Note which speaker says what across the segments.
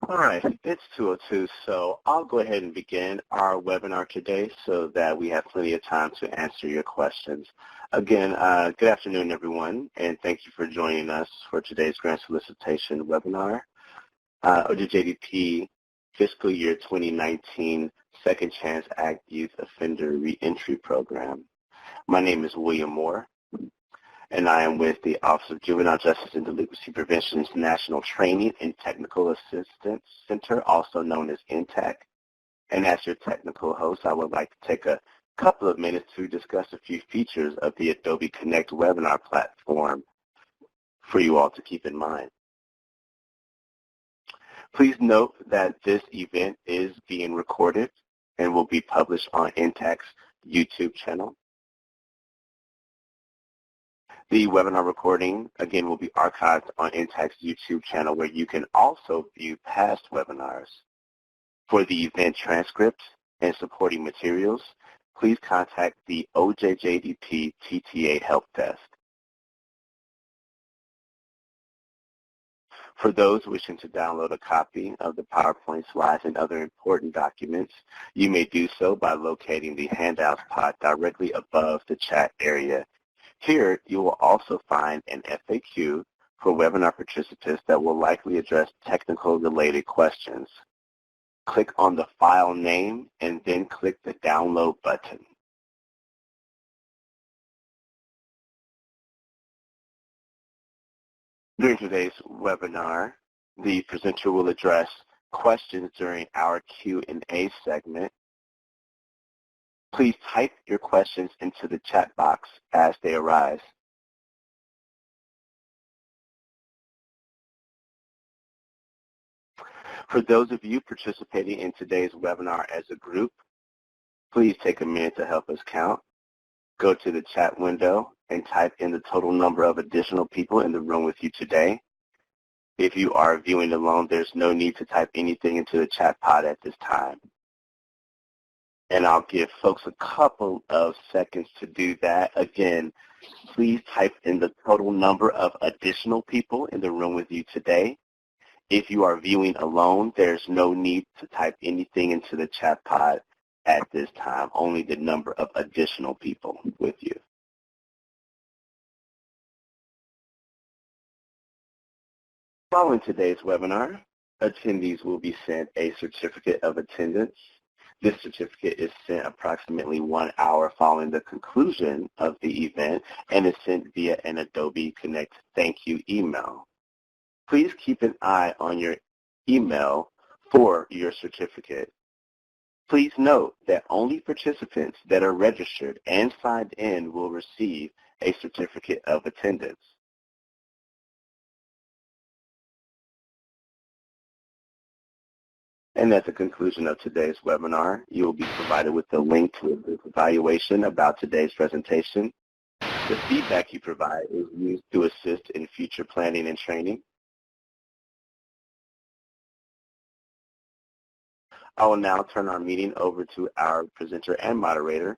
Speaker 1: All right, it's 2:02, so I'll go ahead and begin our webinar today so that we have plenty of time to answer your questions. Again, good afternoon, everyone, and thank you for joining us for today's grant solicitation webinar, OJJDP Fiscal Year 2019 Second Chance Act Youth Offender Reentry Program. My name is William Moore, and I am with the Office of Juvenile Justice and Delinquency Prevention's National Training and Technical Assistance Center, also known as NTTAC. And as your technical host, I would like to take a couple of minutes to discuss a few features of the Adobe Connect webinar platform for you all to keep in mind. Please note that this event is being recorded and will be published on NTTAC's YouTube channel. The webinar recording, again, will be archived on NTTAC's YouTube channel, where you can also view past webinars. For the event transcript and supporting materials, please contact the OJJDP NTTAC Help Desk. For those wishing to download a copy of the PowerPoint slides and other important documents, you may do so by locating the handouts pod directly above the chat area. Here, you will also find an FAQ for webinar participants that will likely address technical-related questions. Click on the file name and then click the download button. During today's webinar, the presenter will address questions during our Q&A segment. Please type your questions into the chat box as they arise. For those of you participating in today's webinar as a group, please take a minute to help us count. Go to the chat window and type in the total number of additional people in the room with you today. If you are viewing alone, there's no need to type anything into the chat pod at this time. And I'll give folks a couple of seconds to do that. Again, please type in the total number of additional people in the room with you today. If you are viewing alone, there's no need to type anything into the chat pod at this time, only the number of additional people with you. Following today's webinar, attendees will be sent a certificate of attendance. This certificate is sent approximately 1 hour following the conclusion of the event and is sent via an Adobe Connect thank you email. Please keep an eye on your email for your certificate. Please note that only participants that are registered and signed in will receive a certificate of attendance. And at the conclusion of today's webinar, you will be provided with a link to a brief evaluation about today's presentation. The feedback you provide is used to assist in future planning and training. I will now turn our meeting over to our presenter and moderator,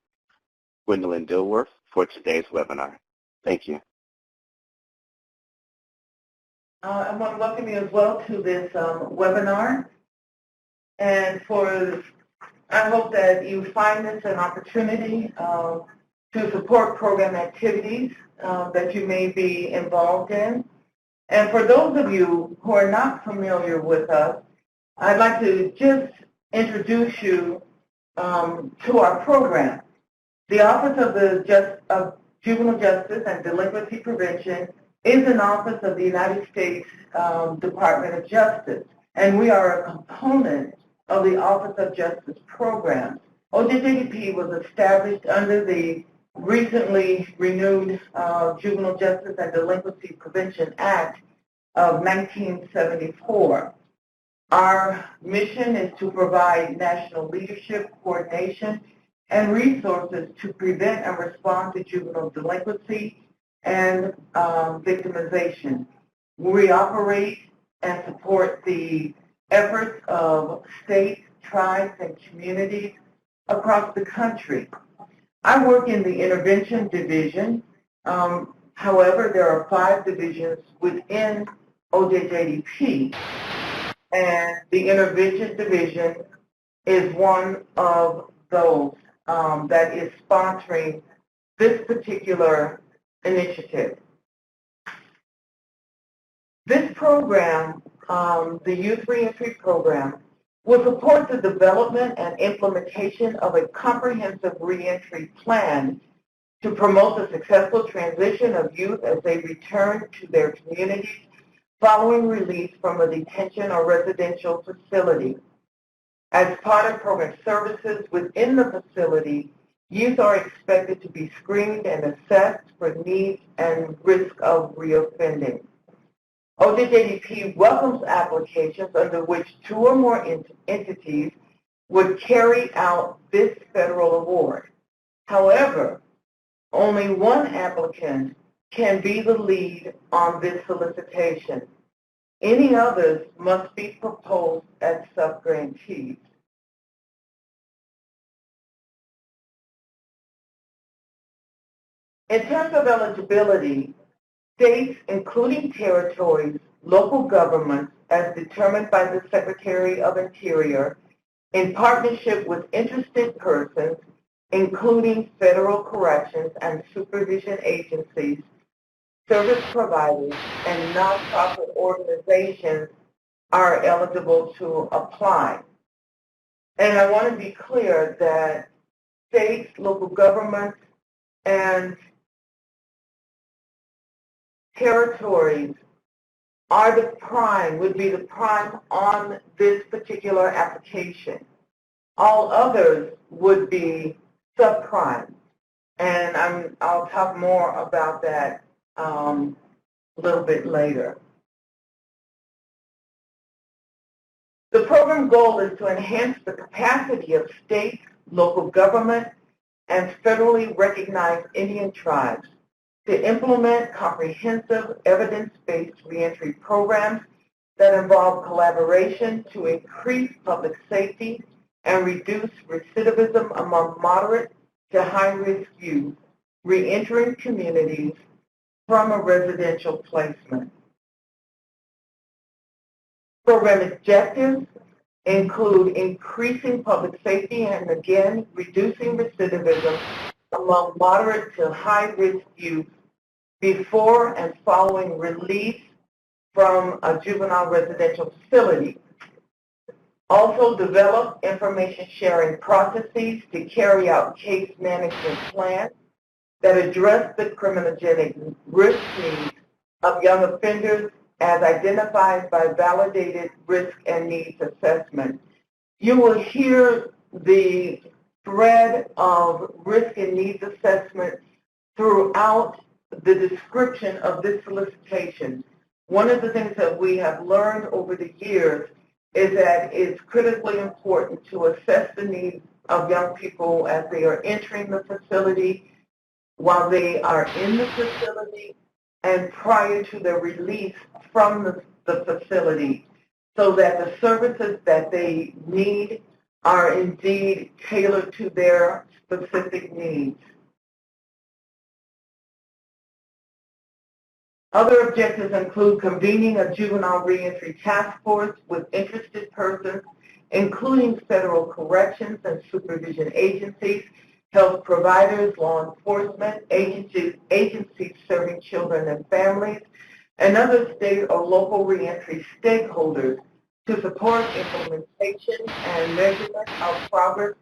Speaker 1: Gwendolyn Dilworth, for today's webinar. Thank you.
Speaker 2: I want to welcome you as well to this webinar. And I hope that you find this an opportunity to support program activities that you may be involved in. And for those of you who are not familiar with us, I'd like to just introduce you to our program. The Office of Juvenile Justice and Delinquency Prevention is an office of the United States Department of Justice, and we are a component of the Office of Justice Programs. OJJDP was established under the recently renewed Juvenile Justice and Delinquency Prevention Act of 1974. Our mission is to provide national leadership, coordination, and resources to prevent and respond to juvenile delinquency and victimization. We operate and support the efforts of states, tribes, and communities across the country. I work in the intervention division. However, there are 5 divisions within OJJDP. and the Intervention Division is one of those that is sponsoring this particular initiative. This program, the Youth Reentry Program, will support the development and implementation of a comprehensive reentry plan to promote the successful transition of youth as they return to their communities following release from a detention or residential facility. As part of program services within the facility, youth are expected to be screened and assessed for needs and risk of reoffending. OJJDP welcomes applications under which two or more entities would carry out this federal award. However, only one applicant can be the lead on this solicitation. Any others must be proposed as sub-grantees. In terms of eligibility, states, including territories, local governments, as determined by the Secretary of Interior, in partnership with interested persons, including federal corrections and supervision agencies, service providers, and nonprofit organizations are eligible to apply. And I want to be clear that states, local governments, and territories are the prime, would be the prime on this particular application. All others would be subprime. And I'll talk more about that a little bit later. The program goal is to enhance the capacity of states, local government, and federally recognized Indian tribes to implement comprehensive evidence-based reentry programs that involve collaboration to increase public safety and reduce recidivism among moderate to high-risk youth reentering communities from a residential placement. Program objectives include increasing public safety and, again, reducing recidivism among moderate to high-risk youth before and following release from a juvenile residential facility. Also develop information sharing processes to carry out case management plans that address the criminogenic risk needs of young offenders as identified by validated risk and needs assessment. You will hear the thread of risk and needs assessment throughout the description of this solicitation. One of the things that we have learned over the years is that it's critically important to assess the needs of young people as they are entering the facility, while they are in the facility, and prior to their release from the facility, so that the services that they need are indeed tailored to their specific needs. Other objectives include convening a juvenile reentry task force with interested persons, including federal corrections and supervision agencies, health providers, law enforcement, agencies serving children and families, and other state or local reentry stakeholders to support implementation and measurement of progress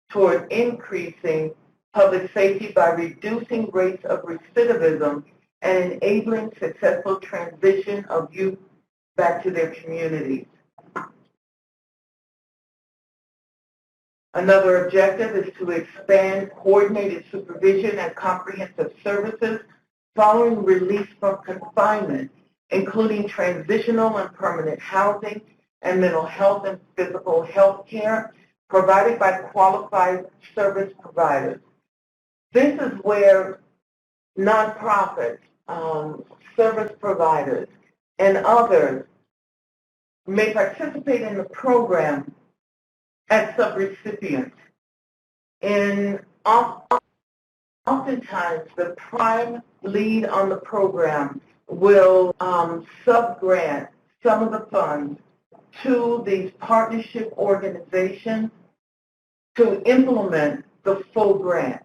Speaker 2: toward increasing public safety by reducing rates of recidivism and enabling successful transition of youth back to their communities. Another objective is to expand coordinated supervision and comprehensive services following release from confinement, including transitional and permanent housing and mental health and physical health care provided by qualified service providers. This is where nonprofits, service providers, and others may participate in the program as subrecipients. And oftentimes, the prime lead on the program will subgrant some of the funds to these partnership organizations to implement the full grant.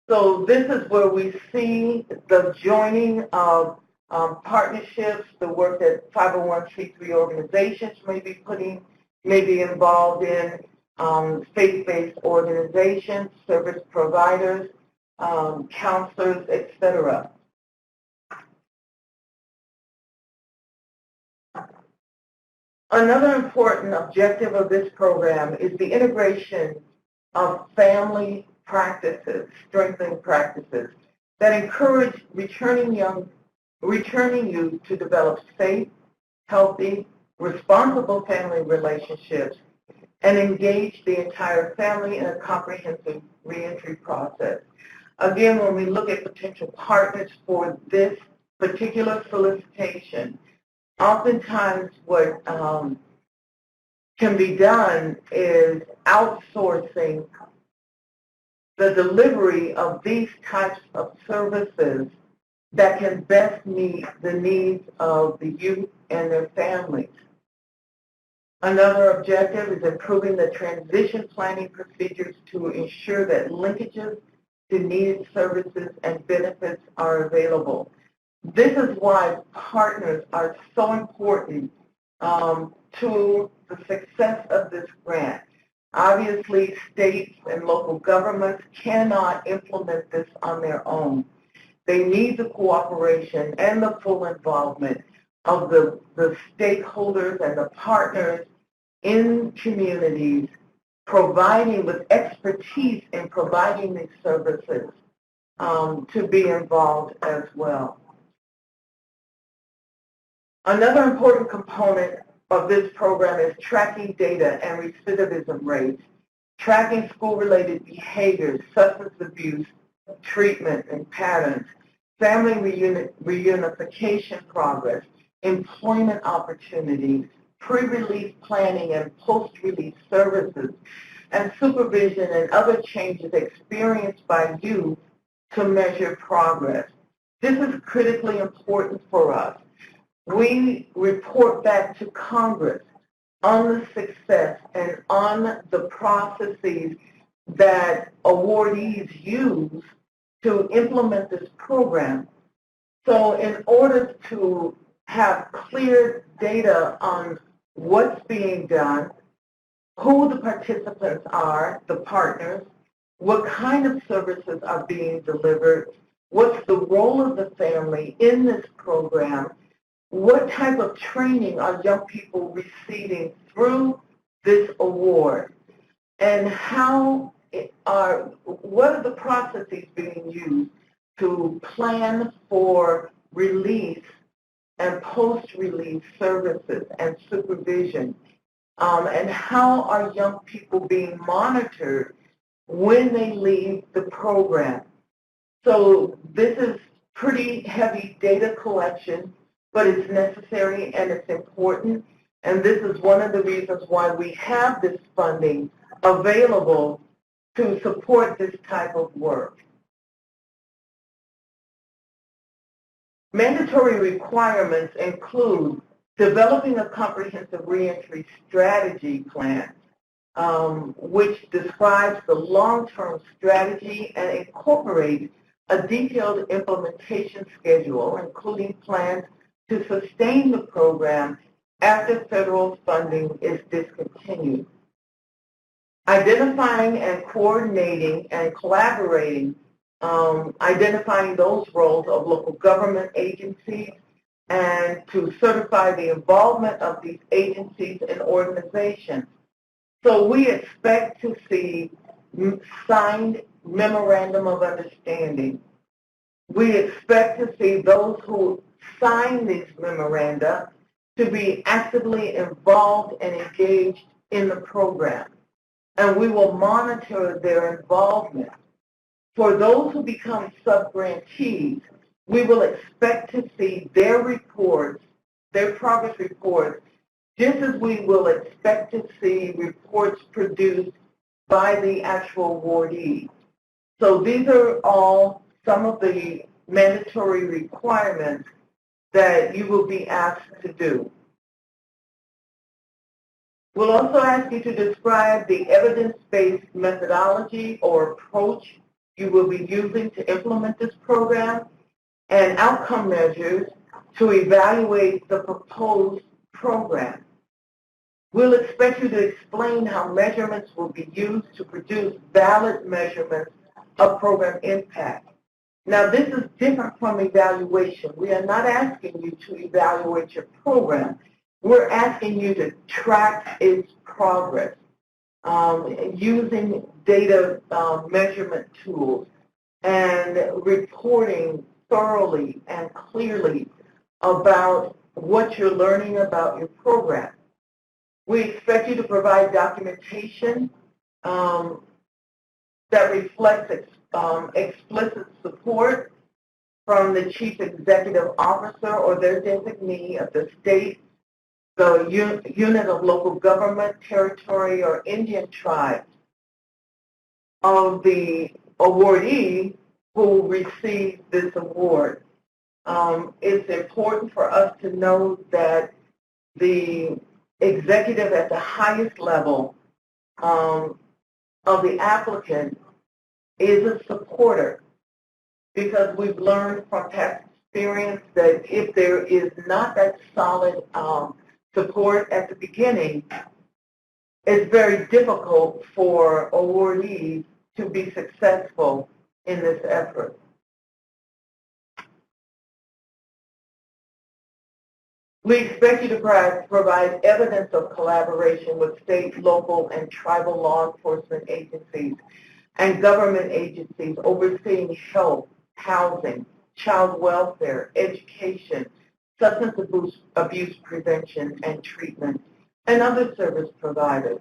Speaker 2: So this is where we see the joining of partnerships, the work that 501c3 organizations may be involved in, faith-based organizations, service providers, counselors, etc. Another important objective of this program is the integration of family practices, strengthening practices that encourage returning youth to develop safe, healthy, responsible family relationships and engage the entire family in a comprehensive reentry process. Again, when we look at potential partners for this particular solicitation, oftentimes what can be done is outsourcing the delivery of these types of services that can best meet the needs of the youth and their families. Another objective is improving the transition planning procedures to ensure that linkages to needed services and benefits are available. This is why partners are so important to the success of this grant. Obviously, states and local governments cannot implement this on their own. They need the cooperation and the full involvement of the stakeholders and the partners in communities providing with expertise in providing these services to be involved as well. Another important component of this program is tracking data and recidivism rates, tracking school-related behaviors, substance abuse, treatment and patterns, family reunification progress, employment opportunities, pre-release planning and post-release services, and supervision and other changes experienced by youth to measure progress. This is critically important for us. We report back to Congress on the success and on the processes that awardees use to implement this program. So in order to have clear data on what's being done, who the participants are, the partners, what kind of services are being delivered, what's the role of the family in this program, what type of training are young people receiving through this award, and what are the processes being used to plan for release and post-release services and supervision, and how are young people being monitored when they leave the program. So this is pretty heavy data collection, but it's necessary and it's important, and this is one of the reasons why we have this funding available to support this type of work. Mandatory requirements include developing a comprehensive reentry strategy plan, which describes the long-term strategy and incorporates a detailed implementation schedule, including plans to sustain the program after federal funding is discontinued. Identifying and coordinating and collaborating, identifying those roles of local government agencies and to certify the involvement of these agencies and organizations. So we expect to see signed memorandum of understanding. We expect to see those who sign these memoranda to be actively involved and engaged in the program. And we will monitor their involvement. For those who become sub-grantees, we will expect to see their reports, their progress reports, just as we will expect to see reports produced by the actual awardee. So these are all some of the mandatory requirements that you will be asked to do. We'll also ask you to describe the evidence-based methodology or approach you will be using to implement this program and outcome measures to evaluate the proposed program. We'll expect you to explain how measurements will be used to produce valid measurements of program impact. Now, this is different from evaluation. We are not asking you to evaluate your program. We're asking you to track its progress using data measurement tools and reporting thoroughly and clearly about what you're learning about your program. We expect you to provide documentation that reflects explicit support from the Chief Executive Officer or their designee of the state, the unit of local government, territory, or Indian tribe of the awardee who received this award. It's important for us to know that the executive at the highest level of the applicant is a supporter, because we've learned from past experience that if there is not that solid support at the beginning, it's very difficult for awardees to be successful in this effort. We expect you to provide evidence of collaboration with state, local, and tribal law enforcement agencies and government agencies overseeing health, housing, child welfare, education, substance abuse prevention and treatment, and other service providers.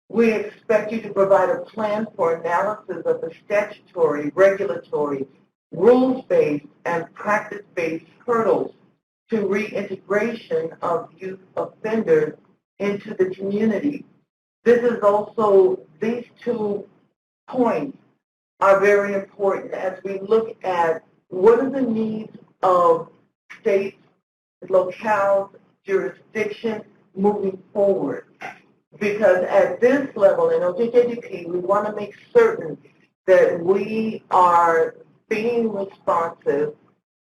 Speaker 2: We expect you to provide a plan for analysis of the statutory, regulatory, rules-based, and practice-based hurdles to reintegration of youth offenders into the community. This is also, these 2 points are very important as we look at what are the needs of states, locales, jurisdictions moving forward. Because at this level in OJJDP, we want to make certain that we are being responsive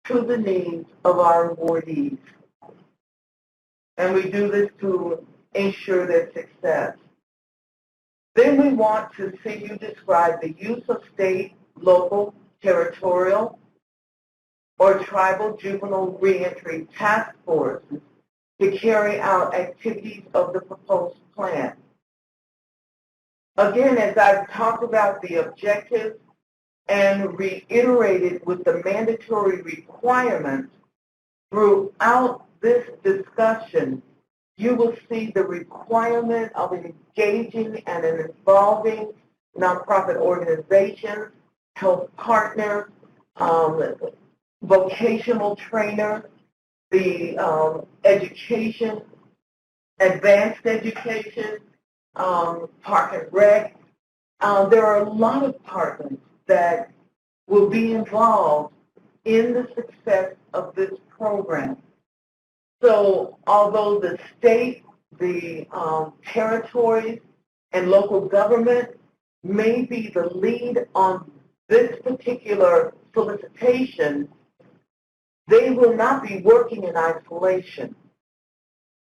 Speaker 2: to the needs of our awardees. And we do this to ensure their success. Then we want to see you describe the use of state, local, territorial, or tribal juvenile reentry task forces to carry out activities of the proposed plan. Again, as I've talked about the objectives and reiterated with the mandatory requirements throughout this discussion, you will see the requirement of engaging and involving nonprofit organizations, health partners, vocational trainers, the education, advanced education, park and rec. There are a lot of partners that will be involved in the success of this program. So although the state, the territories, and local government may be the lead on this particular solicitation, they will not be working in isolation.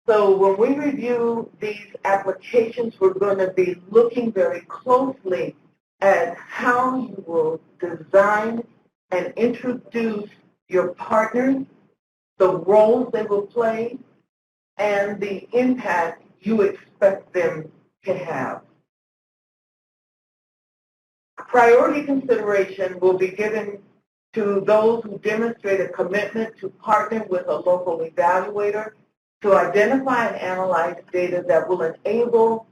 Speaker 2: So when we review these applications, we're going to be looking very closely at how you will design and introduce your partners, the roles they will play, and the impact you expect them to have. Priority consideration will be given to those who demonstrate a commitment to partner with a local evaluator to identify and analyze data that will enable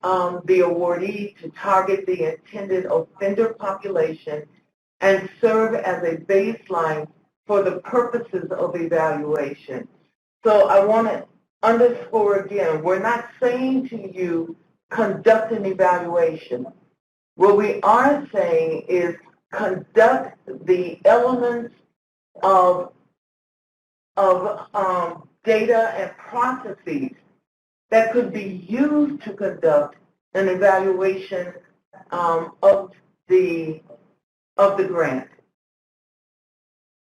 Speaker 2: the awardee to target the intended offender population and serve as a baseline for the purposes of evaluation. So I want to underscore again, we're not saying to you, conduct an evaluation. What we are saying is conduct the elements of data and processes that could be used to conduct an evaluation of the grant.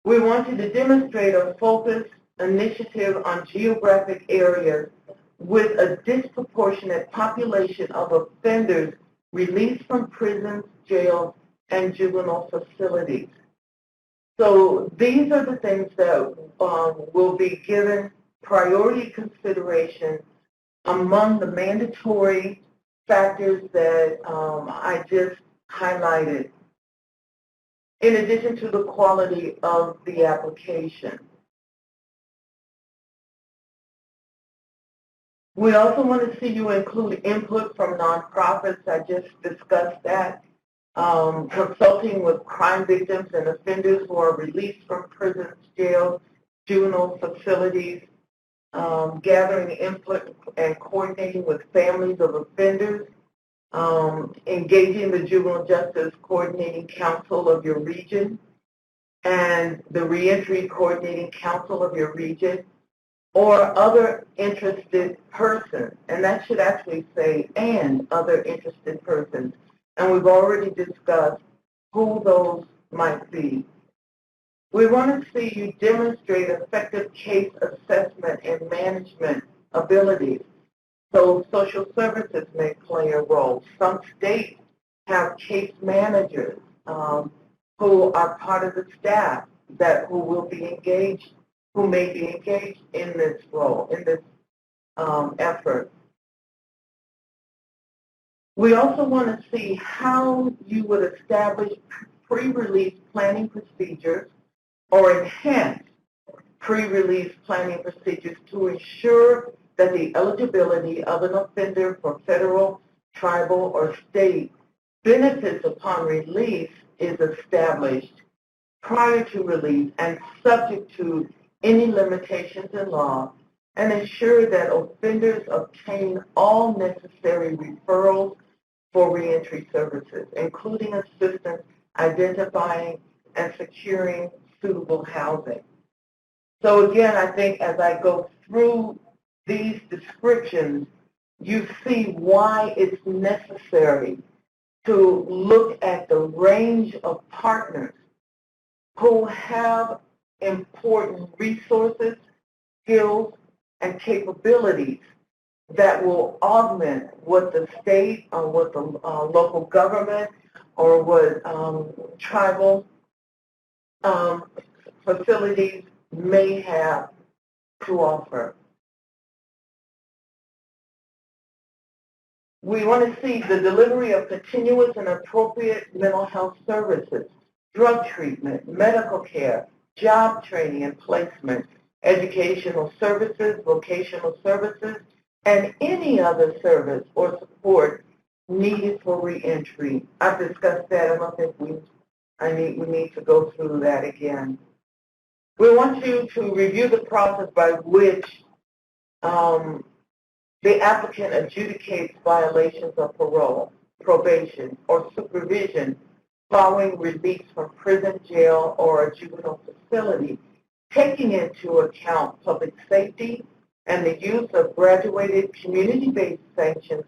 Speaker 2: We wanted to demonstrate a focused initiative on geographic areas with a disproportionate population of offenders released from prisons, jails, and juvenile facilities. So these are the things that will be given priority consideration among the mandatory factors that I just highlighted, in addition to the quality of the application. We also want to see you include input from nonprofits. I just discussed that. Consulting with crime victims and offenders who are released from prisons, jails, juvenile facilities, gathering input and coordinating with families of offenders, engaging the Juvenile Justice Coordinating Council of your region and the Reentry Coordinating Council of your region, or other interested persons, and that should actually say, and other interested persons. And we've already discussed who those might be. We want to see you demonstrate effective case assessment and management abilities. So social services may play a role. Some states have case managers who are part of the staff who will be engaged, who may be engaged in this role, in this effort. We also want to see how you would establish pre-release planning procedures or enhance pre-release planning procedures to ensure that the eligibility of an offender for federal, tribal, or state benefits upon release is established prior to release and subject to any limitations in law, and ensure that offenders obtain all necessary referrals for reentry services, including assistance identifying and securing suitable housing. So again, I think as I go through these descriptions, you see why it's necessary to look at the range of partners who have important resources, skills, and capabilities that will augment what the state or what the local government or what tribal facilities may have to offer. We want to see the delivery of continuous and appropriate mental health services, drug treatment, medical care, job training and placement, educational services, vocational services, and any other service or support needed for reentry. I've discussed that. I don't think we need to go through that again. We want you to review the process by which the applicant adjudicates violations of parole, probation, or supervision following release from prison, jail, or a juvenile facility, taking into account public safety and the use of graduated community-based sanctions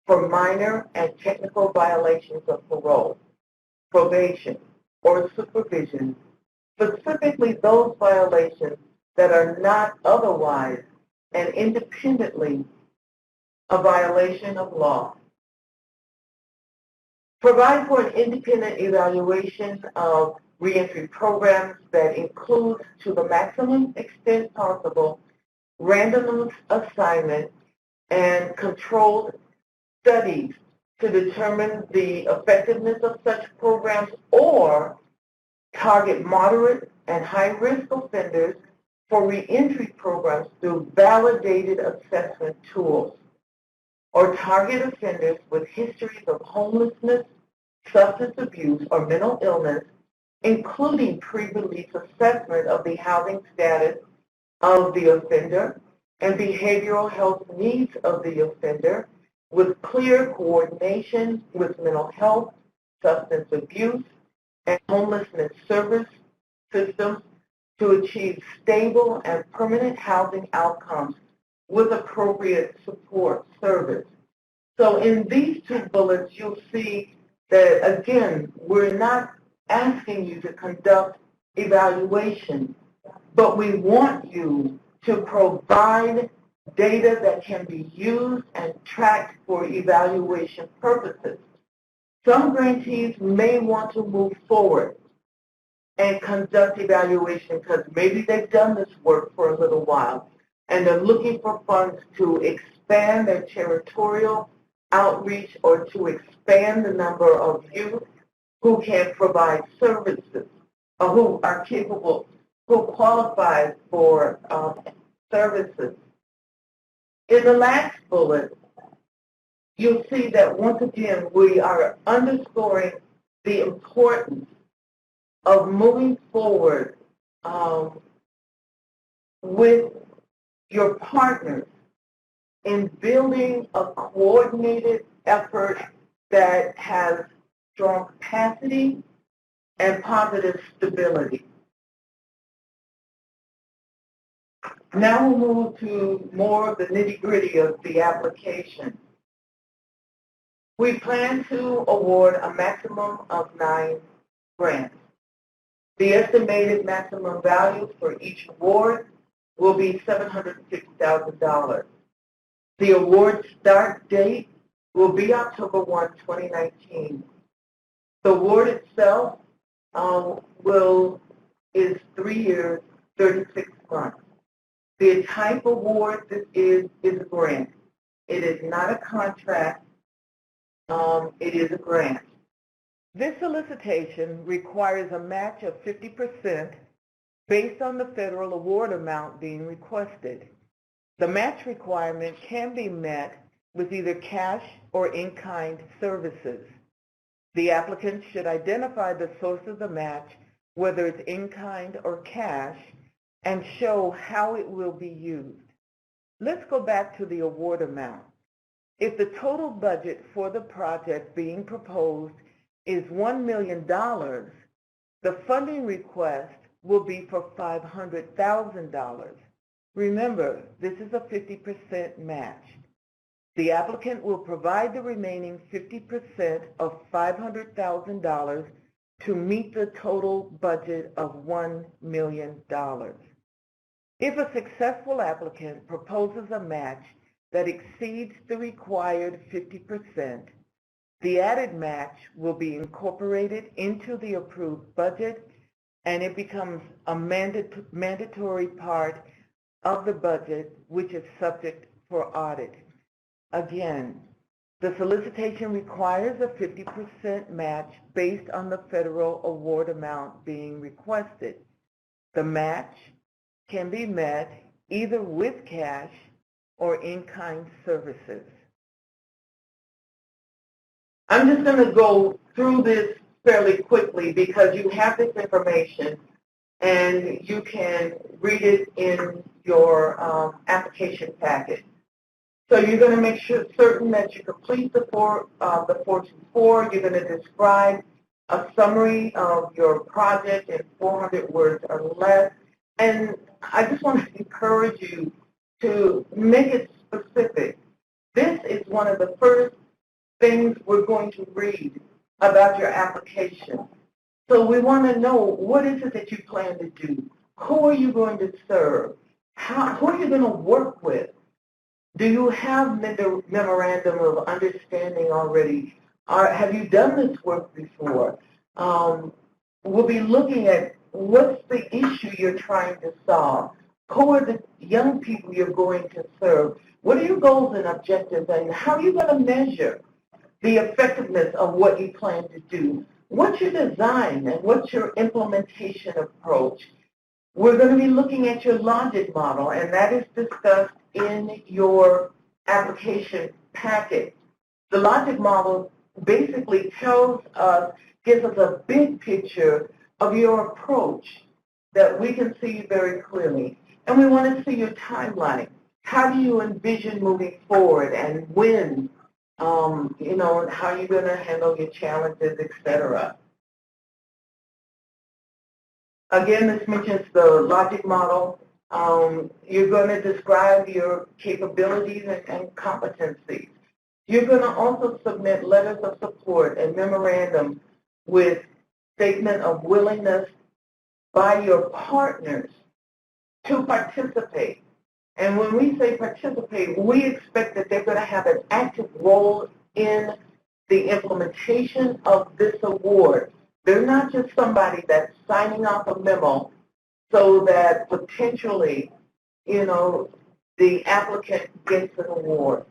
Speaker 2: for minor and technical violations of parole, probation, or supervision, specifically those violations that are not otherwise and independently a violation of law. Provide for an independent evaluation of reentry programs that includes, to the maximum extent possible, random assignment and controlled studies to determine the effectiveness of such programs, or target moderate and high-risk offenders for reentry programs through validated assessment tools, or target offenders with histories of homelessness, substance abuse, or mental illness, including pre-release assessment of the housing status of the offender and behavioral health needs of the offender, with clear coordination with mental health, substance abuse, and homelessness service systems to achieve stable and permanent housing outcomes with appropriate support service. So in these two bullets, you'll see that, again, we're not asking you to conduct evaluation, but we want you to provide data that can be used and tracked for evaluation purposes. Some grantees may want to move forward and conduct evaluation because maybe they've done this work for a little while and they're looking for funds to expand their territorial outreach or to expand the number of youth who can provide services or who are capable, who qualify for services. In the last bullet, you'll see that once again we are underscoring the importance of moving forward with your partners in building a coordinated effort that has strong capacity and positive stability. Now we'll move to more of the nitty-gritty of the application. We plan to award a maximum of 9 grants. The estimated maximum value for each award will be $750,000. The award start date will be October 1, 2019. The award itself is 3 years, 36 months. The type of award this is a grant. It is not a contract. It is a grant. This solicitation requires a match of 50% based on the federal award amount being requested. The match requirement can be met with either cash or in-kind services. The applicant should identify the source of the match, whether it's in-kind or cash, and show how it will be used. Let's go back to the award amount. If the total budget for the project being proposed is $1 million, the funding request will be for $500,000. Remember, this is a 50% match. The applicant will provide the remaining 50% of $500,000 to meet the total budget of $1 million. If a successful applicant proposes a match that exceeds the required 50%, the added match will be incorporated into the approved budget and it becomes a mandatory part of the budget which is subject for audit. Again, the solicitation requires a 50% match based on the federal award amount being requested. The match can be met either with cash or in-kind services. I'm just going to go through this fairly quickly because you have this information and you can read it in your application packet. So you're going to make certain that you complete the 424. You're going to describe a summary of your project in 400 words or less. And I just want to encourage you to make it specific. This is one of the first things we're going to read about your application. So we want to know, what is it that you plan to do? Who are you going to serve? Who are you going to work with? Do you have memorandum of understanding already? Have you done this work before? We'll be looking at what's the issue you're trying to solve. Who are the young people you're going to serve? What are your goals and objectives, and how are you going to measure the effectiveness of what you plan to do? What's your design and what's your implementation approach? We're going to be looking at your logic model, and that is discussed in your application packet. The logic model basically gives us a big picture of your approach that we can see very clearly. And we want to see your timeline. How do you envision moving forward, and when, and how you're going to handle your challenges, etc. Again, this mentions the logic model. You're going to describe your capabilities and competencies. You're going to also submit letters of support and memorandums with statement of willingness by your partners to participate. And when we say participate, we expect that they're going to have an active role in the implementation of this award. They're not just somebody that's signing off a memo so that potentially, the applicant gets an award.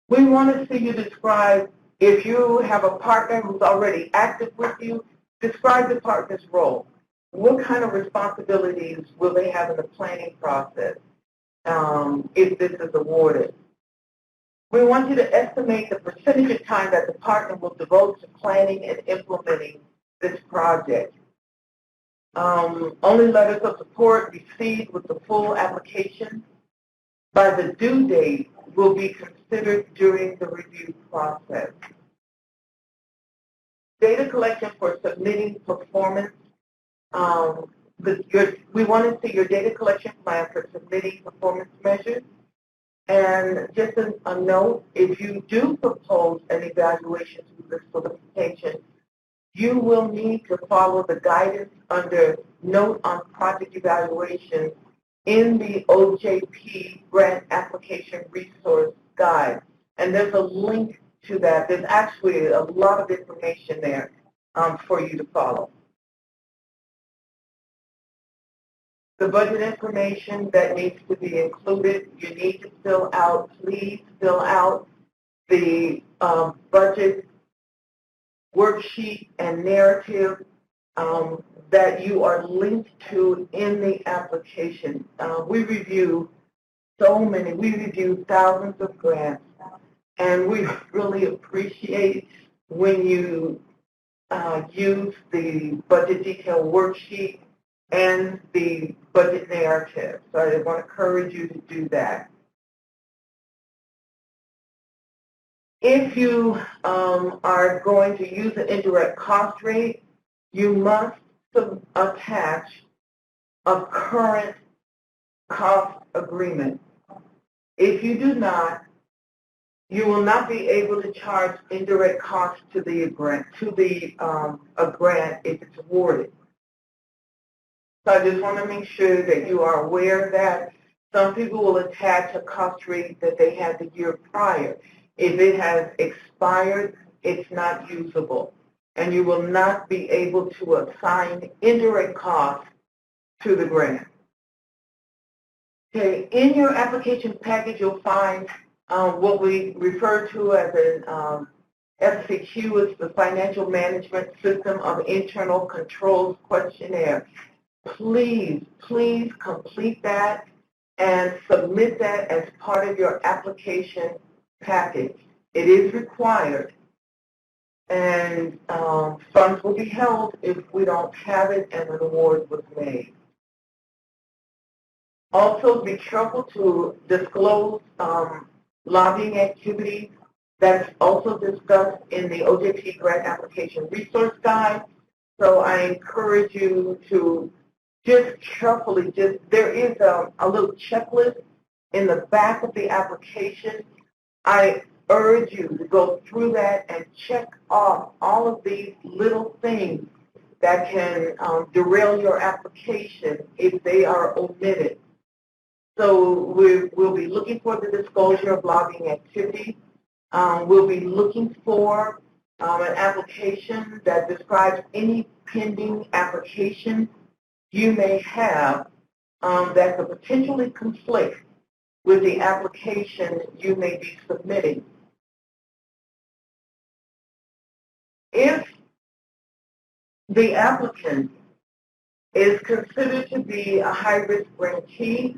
Speaker 2: We want to see you describe, if you have a partner who's already active with you, describe the partner's role. What kind of responsibilities will they have in the planning process if this is awarded? We want you to estimate the percentage of time that the partner will devote to planning and implementing this project. Only letters of support received with the full application by the due date will be considered during the review process. Data collection for submitting performance. We want to see your data collection plan for submitting performance measures. And just a note, if you do propose an evaluation through this solicitation, you will need to follow the guidance under Note on Project Evaluation in the OJP Grant Application Resource Guide. And there's a link to that. There's actually a lot of information there for you to follow. The budget information that needs to be included, you need to please fill out the budget worksheet and narrative that you are linked to in the application. We review thousands of grants, and we really appreciate when you use the budget detail worksheet and the budget narrative. So I want to encourage you to do that. If you are going to use an indirect cost rate, you must attach a current cost agreement. If you do not, you will not be able to charge indirect costs to a grant if it's awarded. So I just want to make sure that you are aware of that. Some people will attach a cost rate that they had the year prior. If it has expired, it's not usable, and you will not be able to assign indirect costs to the grant. Okay, in your application package, you'll find what we refer to as an FCQ. It's the Financial Management System of Internal Controls Questionnaire. Please complete that and submit that as part of your application package. It is required, and funds will be held if we don't have it and an award was made. Also, be careful to disclose lobbying activities. That's also discussed in the OJP Grant Application Resource Guide. So I encourage you to just carefully, there is a little checklist in the back of the application. I urge you to go through that and check off all of these little things that can derail your application if they are omitted. So we'll be looking for the disclosure of lobbying activity. We'll be looking for an application that describes any pending application you may have that could potentially conflict with the application you may be submitting. If the applicant is considered to be a high-risk grantee,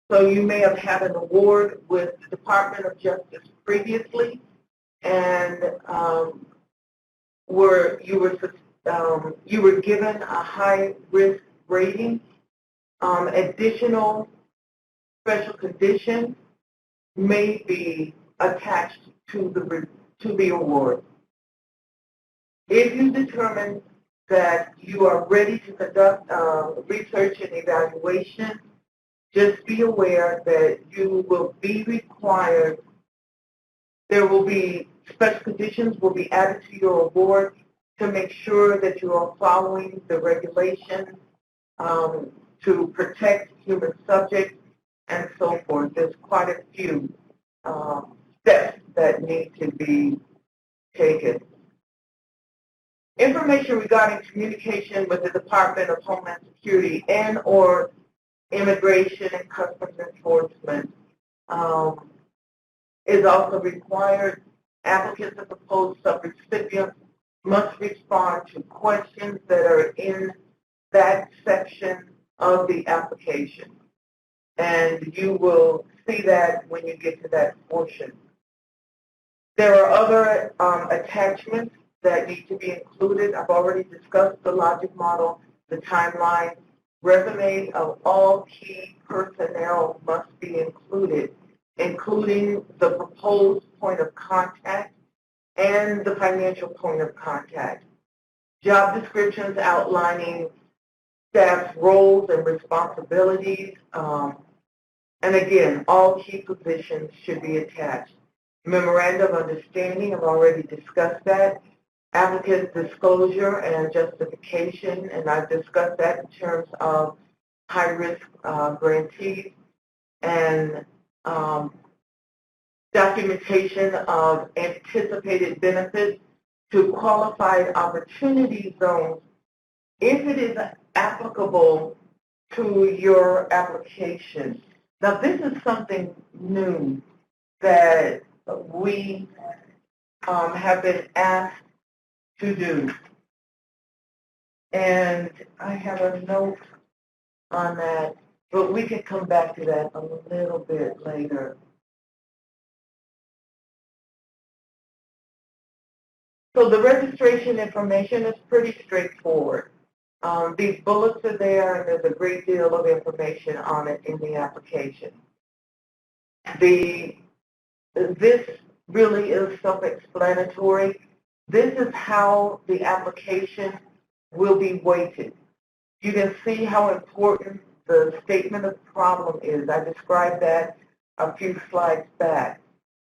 Speaker 2: so you may have had an award with the Department of Justice previously, and you were given a high-risk rating, additional special conditions may be attached to the award. If you determine that you are ready to conduct research and evaluation, just be aware that you will be required, there will be special conditions will be added to your award to make sure that you are following the regulations to protect human subjects and so forth. There's quite a few steps that need to be taken. Information regarding communication with the Department of Homeland Security and or Immigration and Customs Enforcement is also required. Applicants and proposed subrecipients must respond to questions that are in that section of the application. And you will see that when you get to that portion. There are other attachments that need to be included. I've already discussed the logic model, the timeline. Resumes of all key personnel must be included, including the proposed point of contact and the financial point of contact. Job descriptions outlining staff's roles and responsibilities. And again, all key positions should be attached. Memorandum of Understanding, I've already discussed that. Applicant disclosure and justification, and I've discussed that in terms of high-risk grantees, and documentation of anticipated benefits to qualified opportunity zones if it is applicable to your application. Now, this is something new that we have been asked to do. And I have a note on that, but we can come back to that a little bit later. So the registration information is pretty straightforward. These bullets are there, and there's a great deal of information on it in the application. This really is self-explanatory. This is how the application will be weighted. You can see how important the statement of problem is. I described that a few slides back.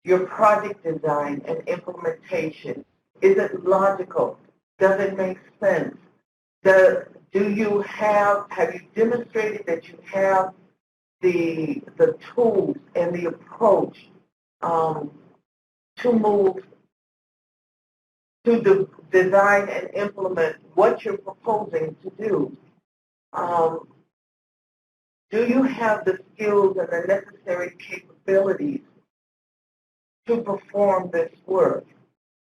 Speaker 2: Your project design and implementation. Is it logical? Does it make sense? Have you demonstrated that you have the tools and the approach to move to design and implement what you're proposing to do? Do you have the skills and the necessary capabilities to perform this work?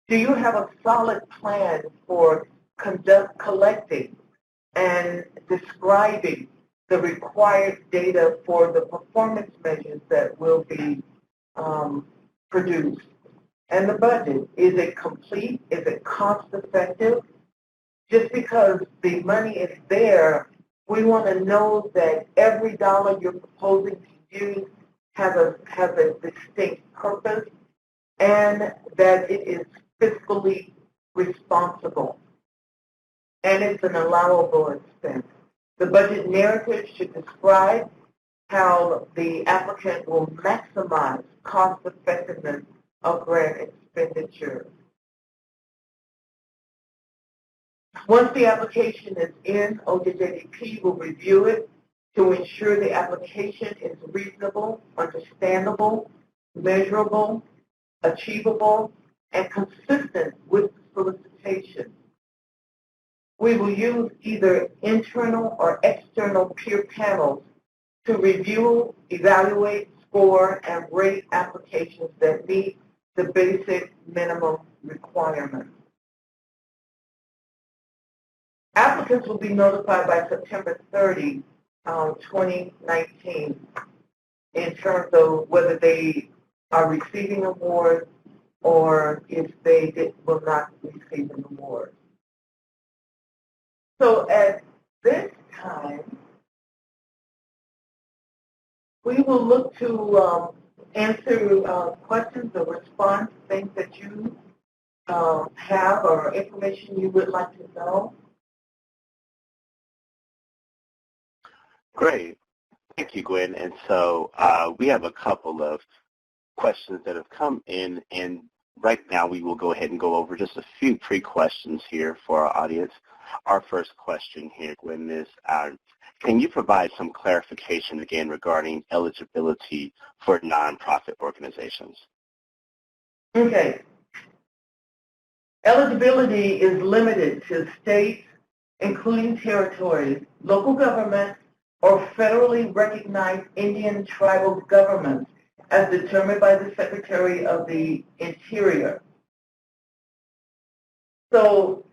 Speaker 2: Do you have a solid plan for collecting and describing the required data for the performance measures that will be produced? And the budget, is it complete? Is it cost effective? Just because the money is there, we want to know that every dollar you're proposing to use has a distinct purpose and that it is fiscally responsible and it's an allowable expense. The budget narrative should describe how the applicant will maximize cost effectiveness of grant expenditure. Once the application is in, OJJDP will review it to ensure the application is reasonable, understandable, measurable, achievable, and consistent with the solicitation. We will use either internal or external peer panels to review, evaluate, score, and rate applications that meet the basic minimum requirements. Applicants will be notified by September 30, 2019 in terms of whether they are receiving awards or if they will not receive an award. So at this time, we will look to answer questions or respond to things that you have or information you would like to know.
Speaker 1: Great. Thank you, Gwen. And so we have a couple of questions that have come in, and right now we will go ahead and go over just a few pre-questions here for our audience. Our first question here, Gwen, is can you provide some clarification again regarding eligibility for nonprofit organizations?
Speaker 2: Okay. Eligibility is limited to states, including territories, local governments, or federally recognized Indian tribal governments as determined by the Secretary of the Interior. So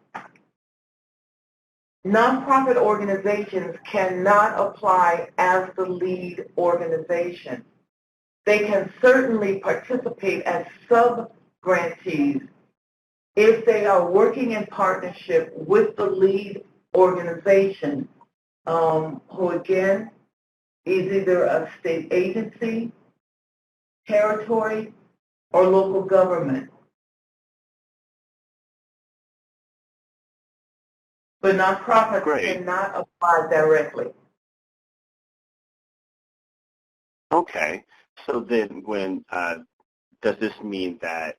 Speaker 2: nonprofit organizations cannot apply as the lead organization. They can certainly participate as sub-grantees if they are working in partnership with the lead organization, who again is either a state agency, territory, or local government. But nonprofits cannot apply directly.
Speaker 1: Okay. So then when does this mean that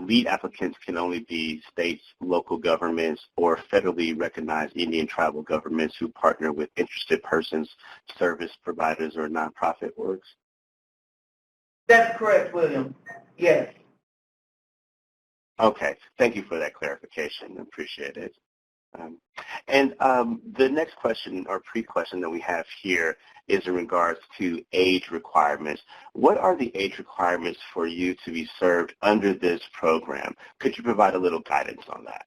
Speaker 1: lead applicants can only be states, local governments, or federally recognized Indian tribal governments who partner with interested persons, service providers, or nonprofit orgs?
Speaker 2: That's correct, William. Yes.
Speaker 1: Okay. Thank you for that clarification. Appreciate it. The next question or pre-question that we have here is in regards to age requirements. What are the age requirements for you to be served under this program? Could you provide a little guidance on that?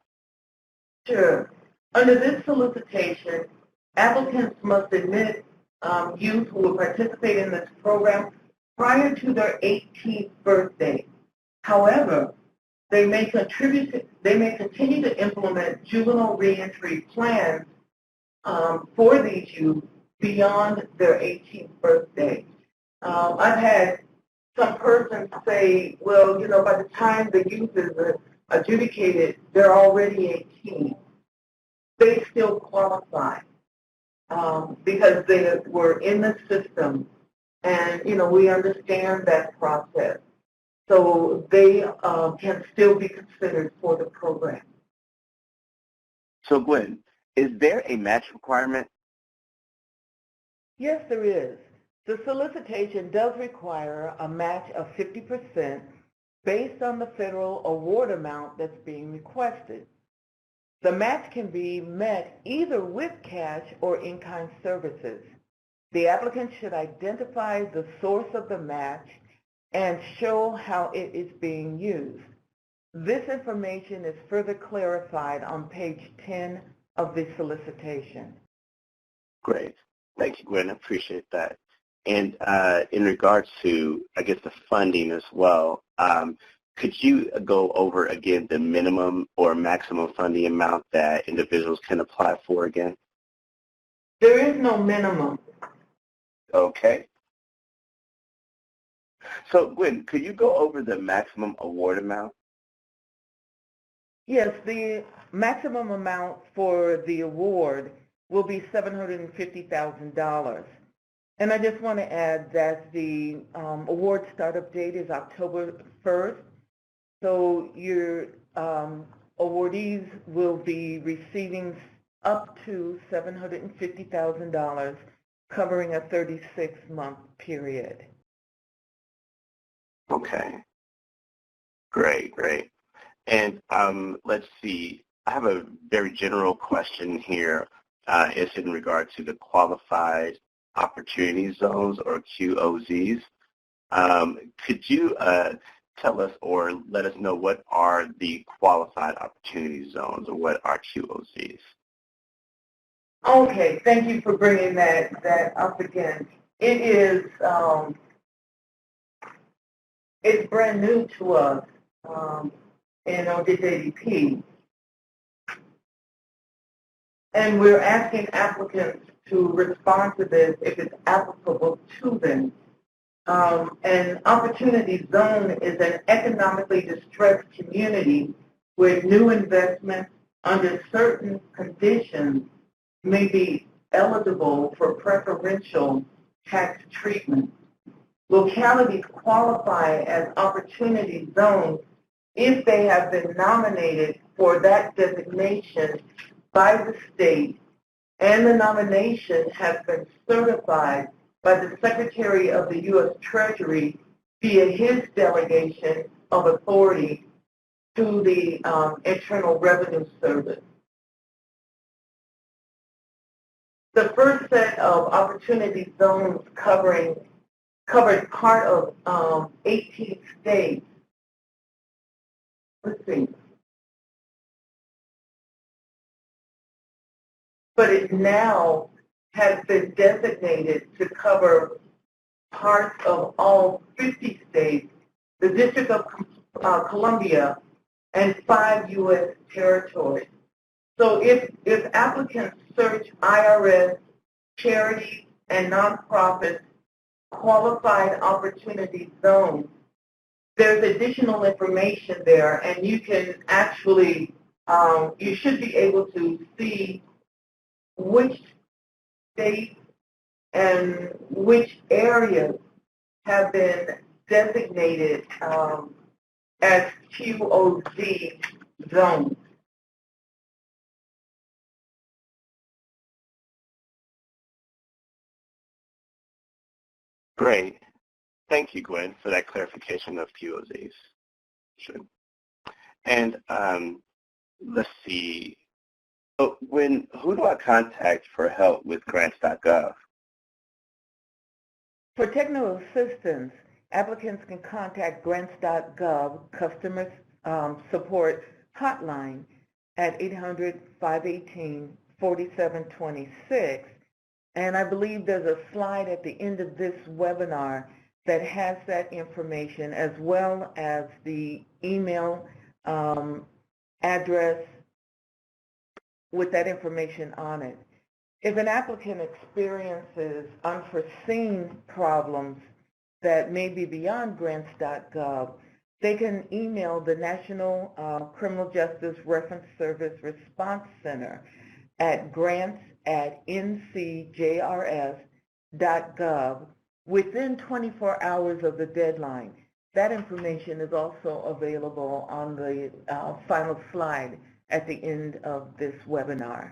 Speaker 2: Sure. Under this solicitation, applicants must admit youth who will participate in this program prior to their 18th birthday. However, they may continue to implement juvenile reentry plans for these youth beyond their 18th birthday. I've had some persons say, well, you know, by the time the youth is adjudicated, they're already 18. They still qualify because they were in the system, and, you know, we understand that process. So they can still be considered for the program.
Speaker 1: So Gwen, is there a match requirement?
Speaker 2: Yes, there is. The solicitation does require a match of 50% based on the federal award amount that's being requested. The match can be met either with cash or in-kind services. The applicant should identify the source of the match and show how it is being used. This information is further clarified on page 10 of the solicitation.
Speaker 1: Great. Thank you, Gwen. I appreciate that. And in regards to, I guess, the funding as well, could you go over again the minimum or maximum funding amount that individuals can apply for again?
Speaker 2: There is no minimum.
Speaker 1: Okay. So, Gwen, could you go over the maximum award amount?
Speaker 2: Yes, the maximum amount for the award will be $750,000. And I just want to add that the award startup date is October 1st. So your awardees will be receiving up to $750,000 covering a 36-month period.
Speaker 1: Okay. Great, great. And let's see. I have a very general question here. It's in regard to the Qualified Opportunity Zones, or QOZs. Could you tell us or let us know what are the Qualified Opportunity Zones, or what are QOZs?
Speaker 2: Okay, thank you for bringing that up again. It is it's brand new to us in OJJDP. And we're asking applicants to respond to this if it's applicable to them. An opportunity zone is an economically distressed community where new investments under certain conditions may be eligible for preferential tax treatment. Localities qualify as opportunity zones if they have been nominated for that designation by the state and the nomination has been certified by the Secretary of the U.S. Treasury via his delegation of authority to the Internal Revenue Service. The first set of opportunity zones covered part of 18 states. Let's see. But it now has been designated to cover parts of all 50 states, the District of Columbia, and 5 U.S. territories. So if applicants search IRS, charities, and nonprofits qualified opportunity zones, there's additional information there, and you can actually, you should be able to see which states and which areas have been designated as QOZ zones.
Speaker 1: Great. Thank you, Gwen, for that clarification of QOZs. Sure. And let's see. So who do I contact for help with grants.gov?
Speaker 2: For technical assistance, applicants can contact grants.gov customer support hotline at 800-518-4726. And I believe there's a slide at the end of this webinar that has that information, as well as the email address with that information on it. If an applicant experiences unforeseen problems that may be beyond grants.gov, they can email the National Criminal Justice Reference Service Response Center at grants@ncjrs.gov within 24 hours of the deadline. That information is also available on the final slide at the end of this webinar.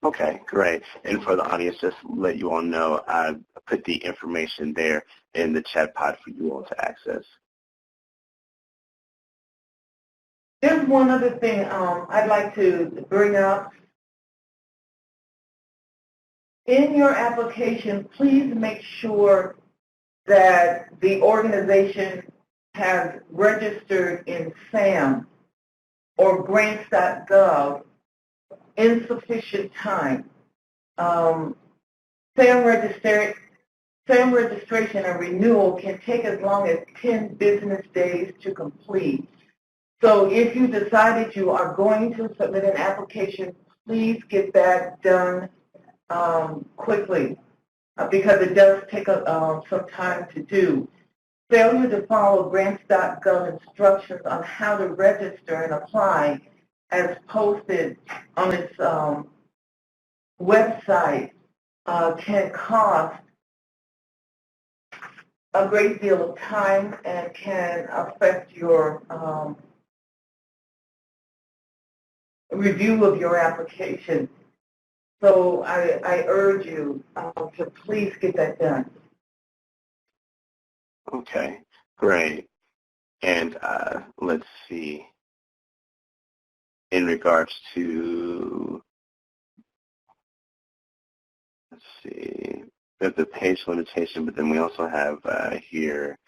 Speaker 1: Okay, great. And for the audience, just let you all know, I put the information there in the chat pod for you all to access.
Speaker 2: There's one other thing I'd like to bring up. In your application, please make sure that the organization has registered in SAM or grants.gov in sufficient time. SAM registration and renewal can take as long as 10 business days to complete. So if you decided you are going to submit an application, please get that done quickly because it does take some time to do. Failure to follow grants.gov instructions on how to register and apply as posted on its website can cost a great deal of time and can affect your review of your application. So I urge you to please get that done.
Speaker 1: Okay, great. And let's see. In regards to, let's see, there's the page limitation, but then we also have here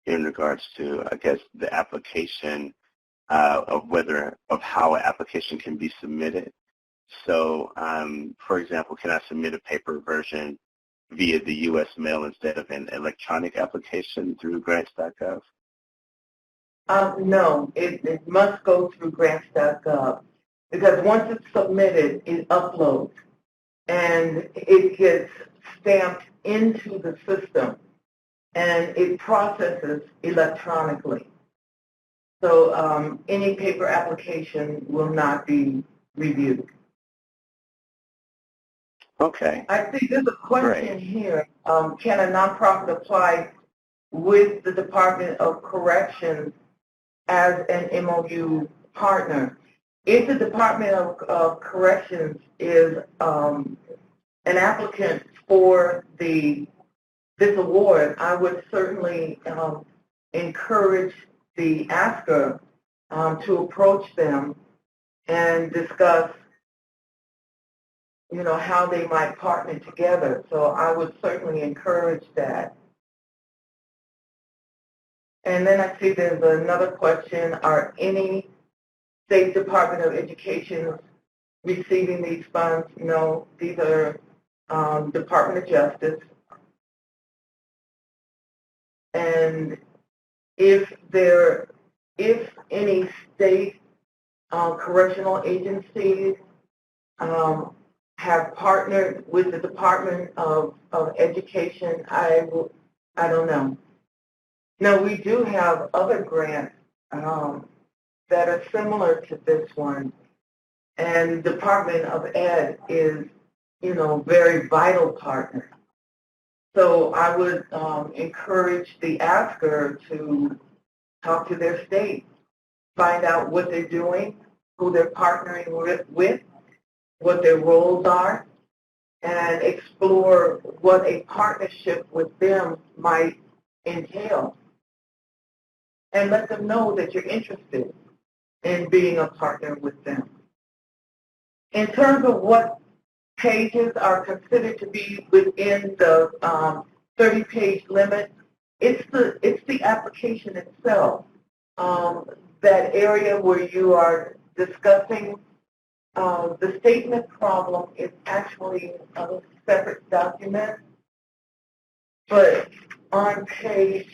Speaker 1: in regards to, I guess, the application of how an application can be submitted. So, for example, can I submit a paper version via the U.S. mail instead of an electronic application through grants.gov?
Speaker 2: No, it must go through grants.gov because once it's submitted, it uploads and it gets stamped into the system and it processes electronically. So any paper application will not be reviewed.
Speaker 1: Okay.
Speaker 2: I think there's a question here. Can a nonprofit apply with the Department of Corrections as an MOU partner? If the Department of Corrections is an applicant for this award, I would certainly encourage the asker to approach them and discuss, how they might partner together. So I would certainly encourage that. And then I see there's another question. Are any State Department of Education receiving these funds? No, these are Department of Justice. And if any state correctional agencies have partnered with the Department of Education, I don't know. Now, we do have other grants that are similar to this one, and Department of Ed is, very vital partner. So I would encourage the asker to talk to their state, find out what they're doing, who they're partnering with, what their roles are, and explore what a partnership with them might entail. And let them know that you're interested in being a partner with them. In terms of what pages are considered to be within the 30-page limit, it's the application itself. That area where you are discussing the statement problem is actually a separate document, but on page,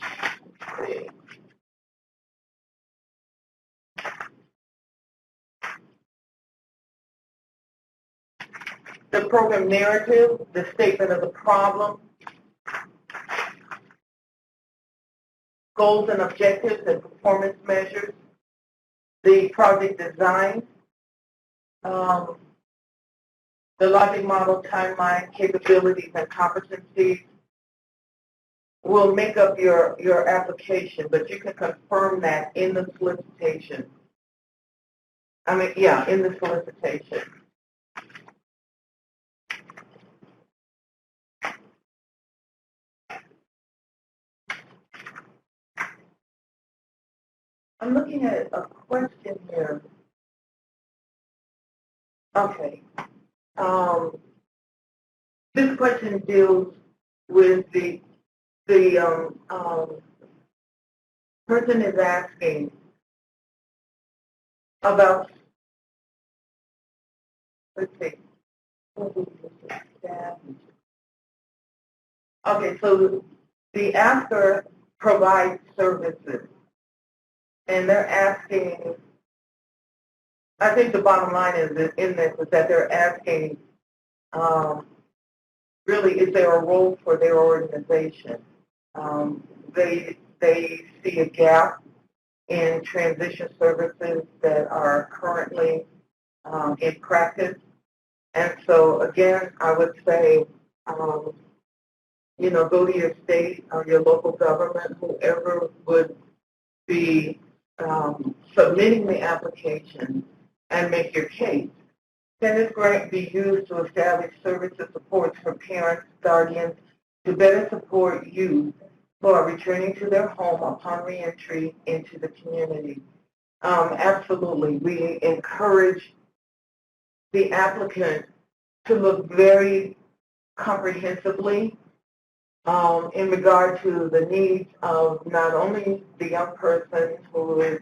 Speaker 2: the program narrative, the statement of the problem, goals and objectives and performance measures, the project design, the logic model, timeline, capabilities, and competencies will make up your application, but you can confirm that in the solicitation. In the solicitation. I'm looking at a question here. Okay. This question deals with the person is asking about, let's see. Okay, so the asker provides services, and they're asking, I think the bottom line is in this is that they're asking, really, is there a role for their organization? They see a gap in transition services that are currently in practice. And so, again, I would say, go to your state or your local government, whoever would be submitting the application, and make your case. Can this grant be used to establish services supports for parents, guardians, to better support youth who are returning to their home upon reentry into the community? Absolutely. We encourage the applicant to look very comprehensively in regard to the needs of not only the young person who is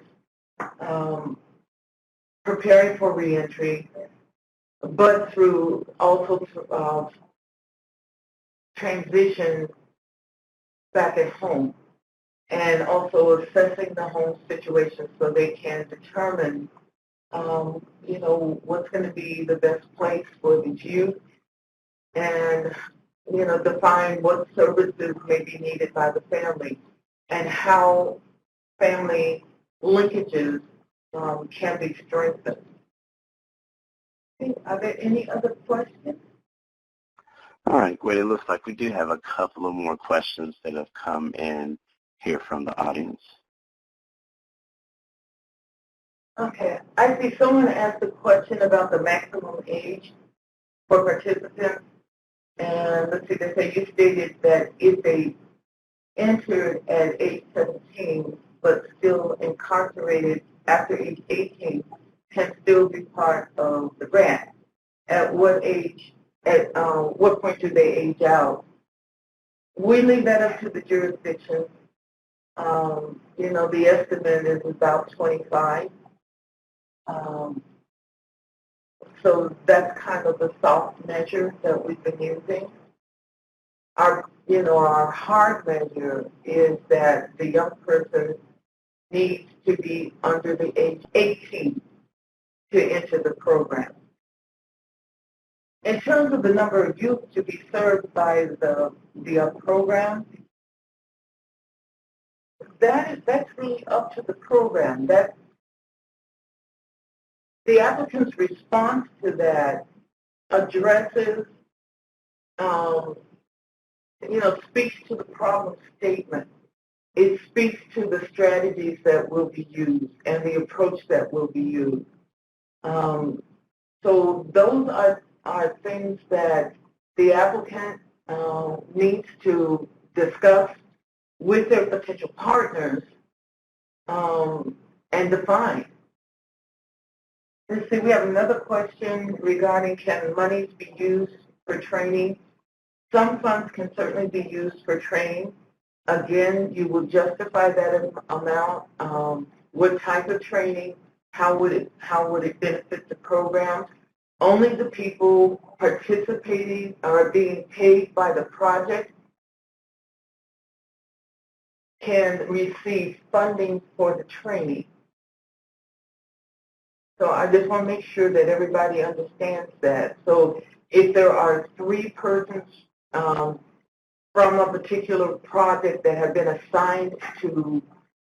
Speaker 2: preparing for reentry, but through also transition back at home, and also assessing the home situation so they can determine, what's going to be the best place for the youth, and, define what services may be needed by the family, and how family linkages can be strengthened. Are there any other questions?
Speaker 1: All right, great. It looks like we do have a couple of more questions that have come in here from the audience.
Speaker 2: Okay. I see someone asked a question about the maximum age for participants. And let's see, they say you stated that if they entered at age 17 but still incarcerated after age 18 can still be part of the grant. At what age, at what point do they age out? We leave that up to the jurisdiction. You know, the estimate is about 25. So that's kind of the soft measure that we've been using. Our hard measure is that the young person needs to be under the age 18 to enter the program. In terms of the number of youth to be served by the program, that's really up to the program. The applicant's response to that addresses, speaks to the problem statement. It speaks to the strategies that will be used and the approach that will be used. So those are things that the applicant needs to discuss with their potential partners and define. Let's see, we have another question regarding can monies be used for training? Some funds can certainly be used for training. Again, you will justify that amount. What type of training? How would it benefit the program? Only the people participating or being paid by the project can receive funding for the training. So I just want to make sure that everybody understands that. So if there are 3 persons from a particular project that have been assigned to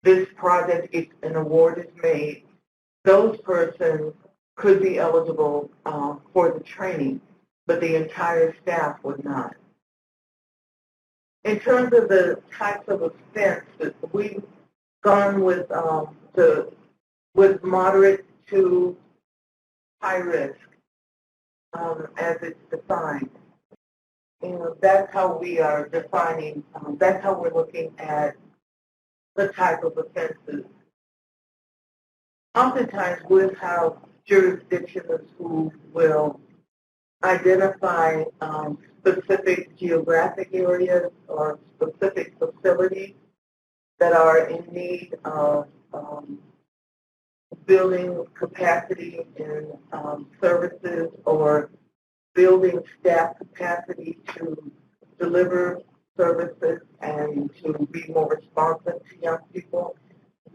Speaker 2: this project, if an award is made, those persons could be eligible for the training, but the entire staff would not. In terms of the types of offenses, we've gone with moderate to high risk as it's defined. That's how we are defining, that's how we're looking at the type of offenses. Oftentimes we'll have jurisdictions who will identify specific geographic areas or specific facilities that are in need of building capacity in services or building staff capacity to deliver services and to be more responsive to young people.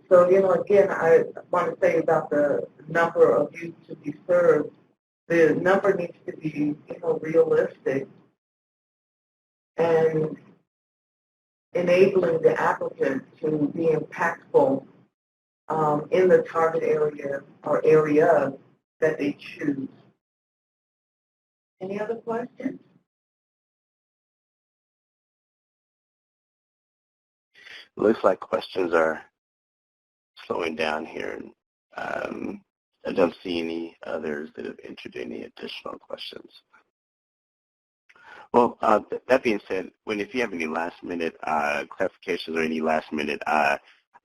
Speaker 2: So, again, I want to say about the number of youth to be served, the number needs to be, realistic and enabling the applicant to be impactful in the target area or areas that they choose. Any other questions?
Speaker 1: Looks like questions are slowing down here. I don't see any others that have entered any additional questions. Well, that being said, if you have any last-minute clarifications or any last-minute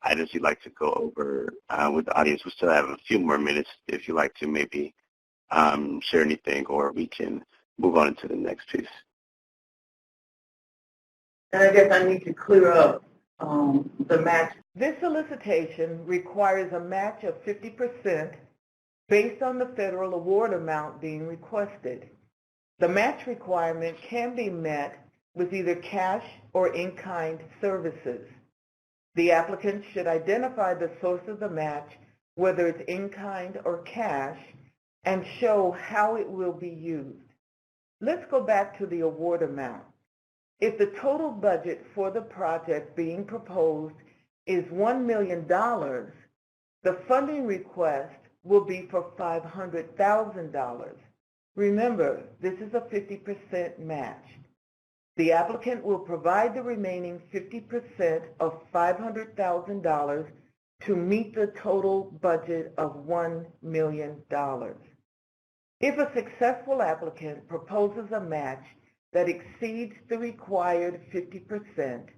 Speaker 1: items you'd like to go over with the audience, we still have a few more minutes if you'd like to maybe share anything, or we can move on to the next piece.
Speaker 2: And I guess I need to clear up the match. This solicitation requires a match of 50% based on the federal award amount being requested. The match requirement can be met with either cash or in-kind services. The applicant should identify the source of the match, whether it's in-kind or cash, and show how it will be used. Let's go back to the award amount. If the total budget for the project being proposed is $1 million, the funding request will be for $500,000. Remember, this is a 50% match. The applicant will provide the remaining 50% of $500,000 to meet the total budget of $1 million. If a successful applicant proposes a match that exceeds the required 50%,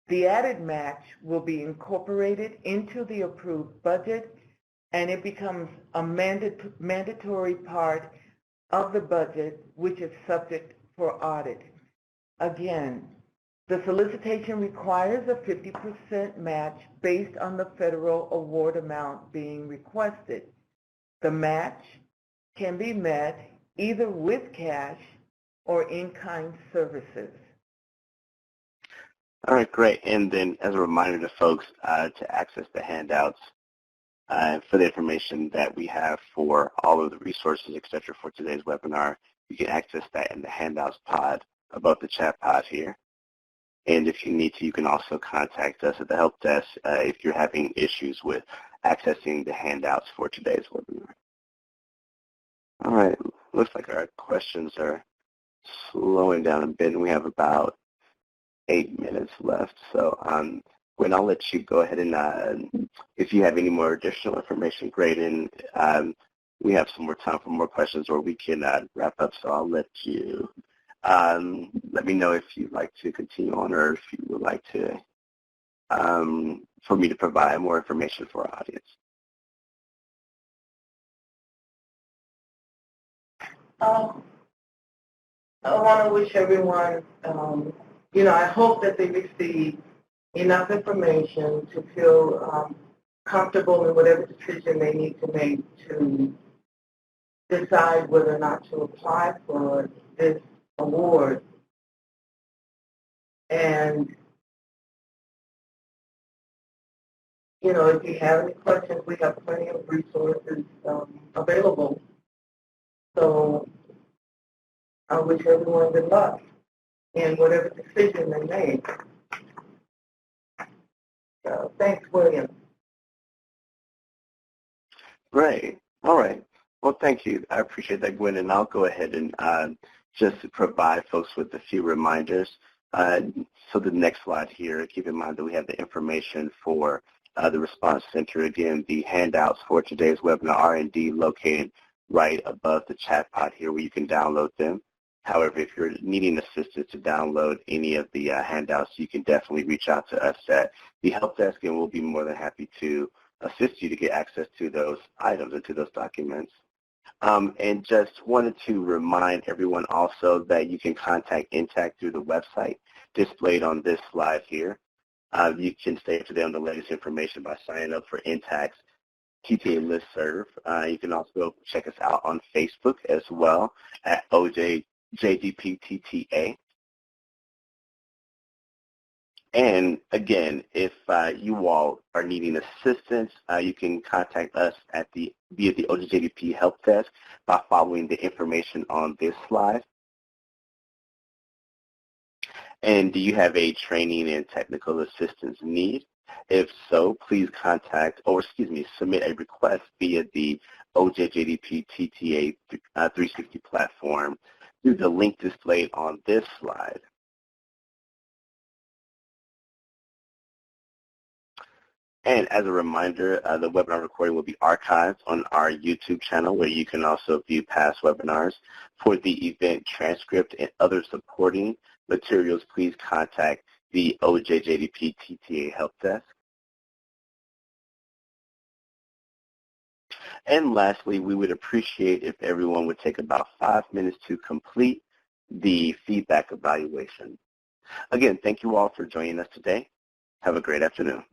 Speaker 2: the added match will be incorporated into the approved budget, and it becomes a mandatory part of the budget, which is subject for audit. Again, the solicitation requires a 50% match based on the federal award amount being requested. The match can be met either with cash or in-kind services.
Speaker 1: All right, great. And then as a reminder to folks to access the handouts for the information that we have for all of the resources, et cetera, for today's webinar, you can access that in the handouts pod above the chat pod here. And if you need to, you can also contact us at the help desk if you're having issues with accessing the handouts for today's webinar. All right, looks like our questions are slowing down a bit, and we have about 8 minutes left. So Gwen, I'll let you go ahead and if you have any more additional information, great. And we have some more time for more questions, or we can wrap up. So I'll let you let me know if you'd like to continue on, or if you would like to for me to provide more information for our audience.
Speaker 2: I want to wish everyone, I hope that they receive enough information to feel comfortable in whatever decision they need to make to decide whether or not to apply for this award. And, if you have any questions, we have plenty of resources available. So I wish everyone good luck in whatever decision they make. Thanks, William.
Speaker 1: Great. All right. Well, thank you. I appreciate that, Gwen, and I'll go ahead and just provide folks with a few reminders. So the next slide here, keep in mind that we have the information for the Response Center. Again, the handouts for today's webinar are indeed located right above the chat pod here where you can download them. However, if you're needing assistance to download any of the handouts, you can definitely reach out to us at the help desk, and we'll be more than happy to assist you to get access to those items and to those documents. And just wanted to remind everyone also that you can contact NTTAC through the website displayed on this slide here. You can stay up to date on the latest information by signing up for NTTAC's TTA listserv. You can also check us out on Facebook as well at OJJDP TTA. And again, if you all are needing assistance, you can contact us at via the OJJDP Help Desk by following the information on this slide. And do you have a training and technical assistance need? If so, please submit a request via the OJJDP TTA 360 platform through the link displayed on this slide. And as a reminder, the webinar recording will be archived on our YouTube channel, where you can also view past webinars. For the event transcript and other supporting materials, please contact the OJJDP TTA Help Desk. And lastly, we would appreciate if everyone would take about 5 minutes to complete the feedback evaluation. Again, thank you all for joining us today. Have a great afternoon.